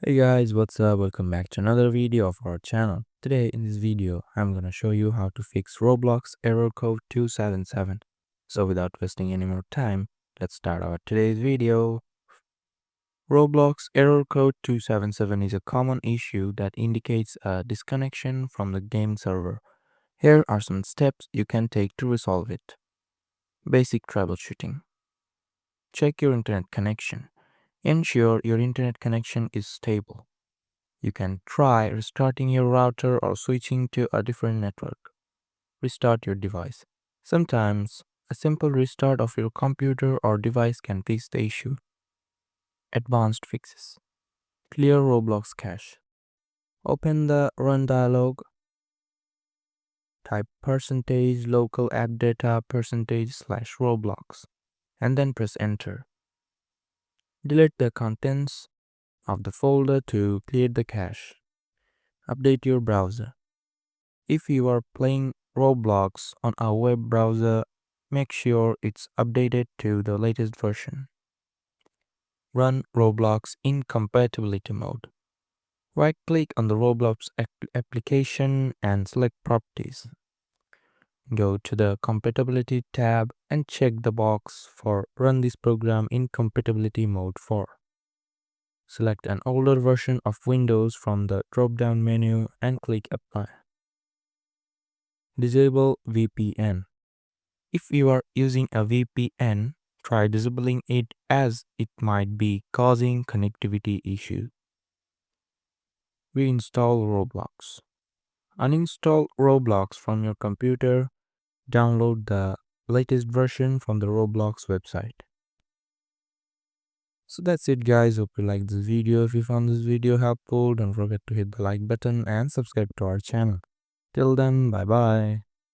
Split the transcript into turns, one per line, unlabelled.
Hey guys, what's up? Welcome back to another video of our channel. Today in this video, I'm gonna show you how to fix Roblox Error Code 277. So without wasting any more time, let's start our today's video. Roblox Error Code 277 is a common issue that indicates a disconnection from the game server. Here are some steps you can take to resolve it. Basic troubleshooting. Check your internet connection. Ensure your internet connection is stable. You can try restarting your router or switching to a different network. Restart your device. Sometimes, a simple restart of your computer or device can fix the issue. Advanced fixes. Clear Roblox cache. Open the Run dialog. Type %local add data %/Roblox and then press enter. Delete the contents of the folder to clear the cache. Update your browser. If you are playing Roblox on a web browser, make sure it's updated to the latest version. Run Roblox in compatibility mode. Right-click on the Roblox application and select Properties. Go to the Compatibility tab and check the box for Run this program in compatibility mode for. Select an older version of Windows from the drop-down menu and click Apply. Disable VPN. If you are using a VPN, try disabling it as it might be causing connectivity issues. Reinstall Roblox. Uninstall Roblox from your computer. Download the latest version from the Roblox website. So that's it guys, hope you liked this video. If you found this video helpful, don't forget to hit the like button and subscribe to our channel. Till then, bye bye.